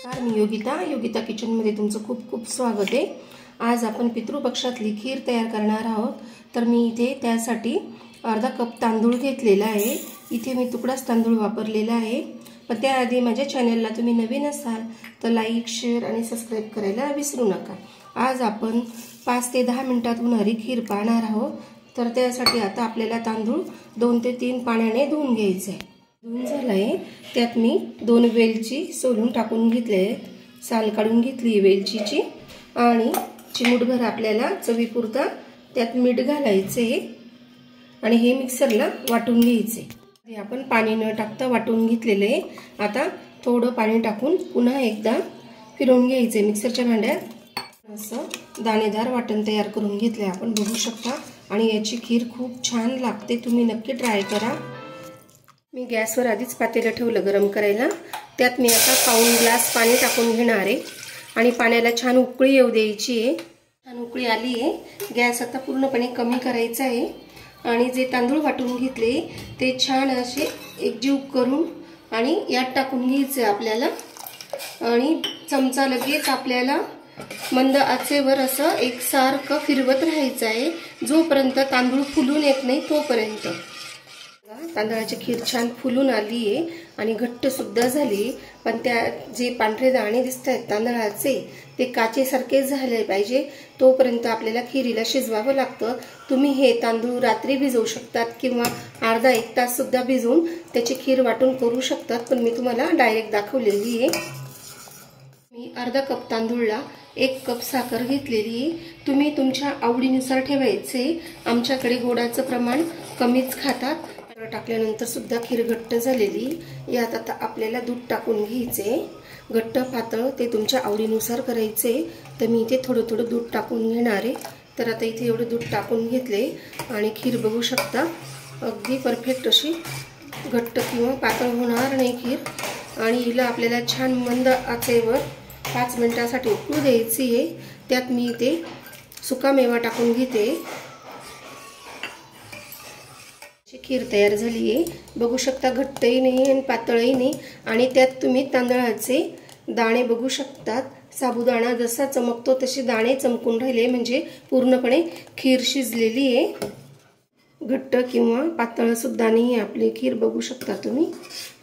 नमस्कार, मी योगिता किचनमध्ये तुमचं खूप खूप स्वागत आहे। आज आपण पितृपक्षातली खीर तयार करणार आहोत। तर मी इथे त्यासाठी अर्धा कप तांदूळ घेतलेला आहे। इथे मी तुकडाच तांदूळ वापरलेला आहे। पण त्याआधी माझ्या चॅनलला तुम्ही नवीन असाल तर लाईक, शेअर आणि सबस्क्राइब करायला विसरू नका। आज आपण 5 ते 10 मिनिटात होणारी खीर पाहणार आहोत। तर त्यासाठी आता आपल्याला तांदूळ 2 ते 3 पाण्याने धुवून घ्यायचे आहे। धुवून झालाय, त्यात मी 2 वेलची सोलून टाकून घेतले, साल काढून घेतली वेलचीची आणि चिमूटभर आपल्याला चवीपुरता त्यात मीठ घालायचे आणि हे मिक्सरला वाटून घ्यायचे। हे आपण पाणी न टाकता वाटून घेतलेले। आता थोडं पाणी टाकून पुन्हा एकदा फिरवून घ्यायचे मिक्सरच्या भांड्यात। असं दाणेदार वाटण तयार करून घेतले आपण, बघू शकता। आणि याची खीर खूप छान लागते, तुम्ही नक्की ट्राय करा। मी गॅसवर आधीच पातेलं ठेवलं गरम करायला। त्यात मी आता पाऊण ग्लास पाणी टाकून घेणार आहे आणि पाण्याला छान उकळी येऊ द्यायची आहे। छान उकळी आली आहे, गॅस आता पूर्णपणे कमी करायचा आहे आणि जे तांदूळ वाटून घेतले ते छान असे एकजीव करून आणि यात टाकून घ्यायचे आपल्याला। आणि चमचा लगेच आपल्याला मंद आचेवर असं एकसारखं फिरवत राहायचं आहे जोपर्यंत तांदूळ फुलून येत नाही तोपर्यंत। तांदळाची खीर छान फुलून आली आहे आणि घट्ट सुद्धा झाली, पण त्या जे पांढरे दाणे दिसतात तांदळाचे ते काचेसारखे झाले पाहिजे तोपर्यंत आपल्याला खीरीला शिजवावं लागतं। तुम्ही हे तांदूळ रात्री भिजवू शकतात किंवा अर्धा 1 तास सुद्धा भिजवून त्याची खीर वाटून करू शकतात, पण मी तुम्हाला डायरेक्ट दाखवलेली आहे। मी अर्धा कप तांदूळला 1 कप साखर घेतलेली। तुम्ही तुमच्या आवडीनुसार ठेवायचे। आमच्याकडे गोडाचं प्रमाण कमीच खातात। टाकल्यानंतर सुद्धा खीर घट्ट झालेली। यात आता आपल्याला दूध टाकून घ्यायचे, घट्ट पातळ ते तुमच्या आवडीनुसार करायचे। तर मी इथे थोडं थोडं दूध टाकून घेणार आहे। तर आता इथे एवढं दूध टाकून घेतले आणि खीर बघू शकता अगदी परफेक्ट अशी घट्ट किंवा पातळ होणार नाही खीर। आणि हिला आपल्याला छान मंद आचेवर 5 मिनिटांसाठी उकळू द्यायची आहे। त्यात मी इथे सुका मेवा टाकून घेते। खीर तयार झाली आहे, बघू शकता। घट्टही नाही आणि पातळही नाही आणि त्यात तुम्ही तांदळाचे दाणे बघू शकतात। साबुदाणा जसा चमकतो तसे दाणे चमकून राहिले, म्हणजे पूर्णपणे खीर शिजलेली आहे। घट्ट किंवा पातळ सुद्धा नाही आपली खीर, बघू शकता तुम्ही।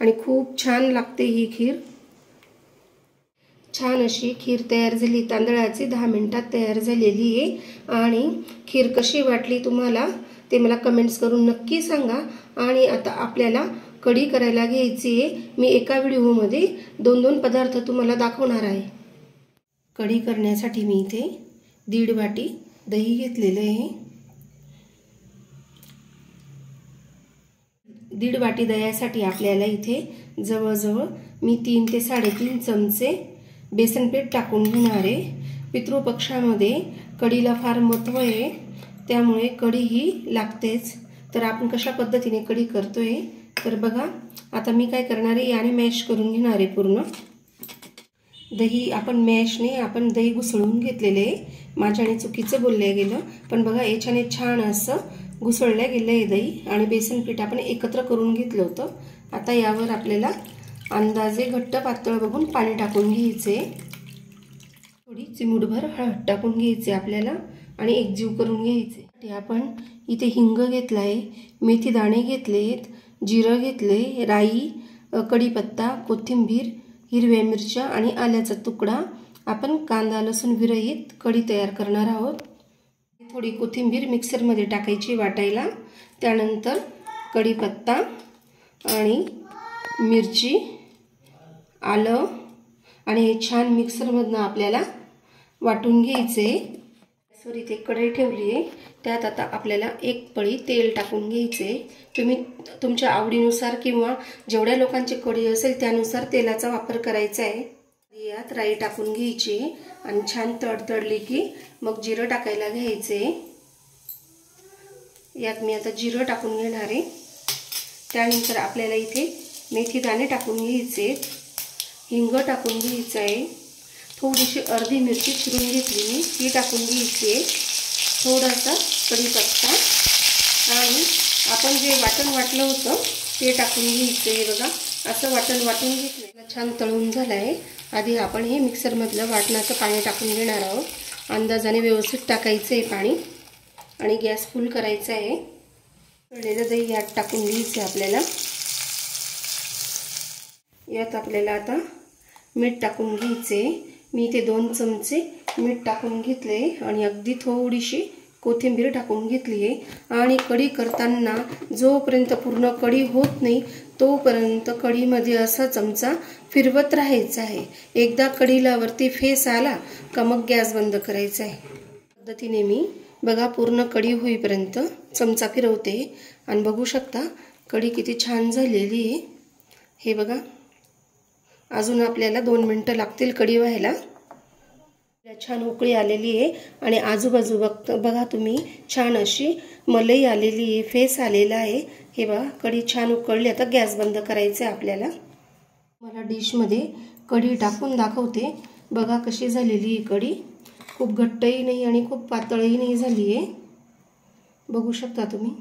आणि खूप छान लागते ही खीर। छान अशी खीर तयार झाली, तांदळाची 10 मिनिटात तयार झालेली आहे। आणि खीर कशी वाटली तुम्हाला ते मला कमेंट्स करून नक्की सांगा। आणि आता आपल्याला कढी करायला घ्यायची आहे। मी एका व्हिडिओमध्ये 2-2 पदार्थ तुम्हाला दाखवणार आहे। कढी करण्यासाठी मी इथे 1.5 वाटी दही घेतलेले आहे। 1.5 वाटी दह्यासाठी आपल्याला इथे जवळजवळ मी 3 ते 3.5 चमचे बेसन पीठ टाकून घेणार आहे। पितृपक्षामध्ये कढीला फार महत्त्व आहे, त्यामुळे कढी ही लागतेच। तर आपण कशा पद्धतीने कढी करतोय तर बघा। आता मी काय करणार आहे, याने मॅश करून घेणार आहे पूर्ण दही। आपण मॅशने आपण दही घुसळून घेतलेले आहे। माझ्याने चुकीचं बोलल्या गेलं, पण बघा याच्याने छान असं घुसळल्या गेलं आहे दही आणि बेसन पीठ आपण एकत्र करून घेतलं होतं। आता यावर आपल्याला अंदाजे घट्ट पातळ बघून पाणी टाकून घ्यायचे। थोडी चिमूटभर हळद टाकून घ्यायचे आपल्याला आणि एकजीव करून घ्यायचे। आपण इथे हिंग घेतलाय, मेथी दाणे घेतलेत, जिरं घेतले, राई, कढीपत्ता, कोथिंबीर, हिरव्या मिरच्या आणि आल्याचा तुकडा। आपण कांदा लसूण विरहित कढी तयार करणार आहोत। थोडी कोथिंबीर मिक्सरमध्ये टाकायची वाटायला, त्यानंतर कढीपत्ता आणि मिरची, आलं आणि हे छान मिक्सरमधनं आपल्याला वाटून घ्यायचे। इथे कढई ठेवली आहे, त्यात आता आपल्याला 1 पळी तेल टाकून घ्यायचे। तुम्ही तुमच्या आवडीनुसार किंवा जेवढ्या लोकांची कढी असेल त्यानुसार तेलाचा वापर करायचा आहे। यात राई टाकून घ्यायची आणि छान तडतडली की मग जिरं टाकायला घ्यायचे। यात मी आता जिरं टाकून घेणार आहे। त्यानंतर आपल्याला इथे मेथी दाणे टाकून घ्यायचे, हिंग टाकून घ्यायचं आहे, थोडीशी अर्धी मिरची चिरून घेतली मी ती टाकून घ्यायची आहे, थोडासा कढीपत्ता आणि आपण जे वाटण वाटलं होतं ते टाकून घ्यायचं आहे। बघा असं वाटण वाटून घेतलं, छान तळून झालं आहे। आधी आपण हे मिक्सरमधलं वाटणाचं पाणी टाकून घेणार आहोत. अंदाजाने व्यवस्थित टाकायचं आहे पाणी आणि गॅस फुल करायचा आहे. उकळलेलं दही यात टाकून घ्यायचं आहे आपल्याला. यात आपल्याला आता मीठ टाकून घ्यायचे. मी इथे 2 चमचे मीठ टाकून घेतले आणि अगदी थोडीशी कोथिंबीर टाकून घेतली आहे. आणि कढी करताना जोपर्यंत पूर्ण कढी होत नाही तोपर्यंत कढीमध्ये असा चमचा फिरवत राहायचा आहे. एकदा कढीला वरती फेस आला का मग गॅस बंद करायचा आहे. पद्धतीने मी बघा पूर्ण कढी होईपर्यंत चमचा फिरवते आणि बघू शकता कढी किती छान झालेली आहे. हे बघा, अजून आपल्याला 2 मिनिटं लागतील कढी व्हायला. छान उकळी आलेली आहे आणि आजूबाजू बघा तुम्ही छान अशी मलई आलेली आहे, फेस आलेला आहे. हे बघा कढी छान उकळली. आता गॅस बंद करायचा आहे आपल्याला. मला डिशमध्ये कढी टाकून दाखवते. बघा कशी झालेली आहे कढी. खूप घट्टही नाही आणि खूप पातळही नाही झाली आहे. बघू शकता तुम्ही.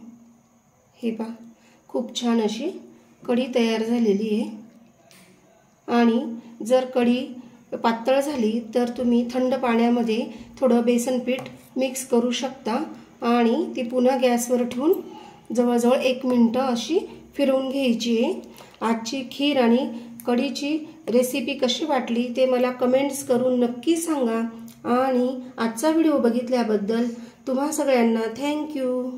हे पहा खूप छान अशी कढी तयार झालेली आहे. आणि जर कढी पातळ झाली तर तुम्ही थंड पाण्यामध्ये थोडं बेसन पीठ मिक्स करू शकता आणि ती पुन्हा गॅसवर ठेवून जवळजवळ 1 मिनिट अशी फिरवून घ्यायची आहे. आजची खीर आणि कढीची रेसिपी कशी वाटली ते मला कमेंट्स करून नक्की सांगा. आणि आजचा व्हिडिओ बघितल्याबद्दल तुम्हा सगळ्यांना थँक्यू.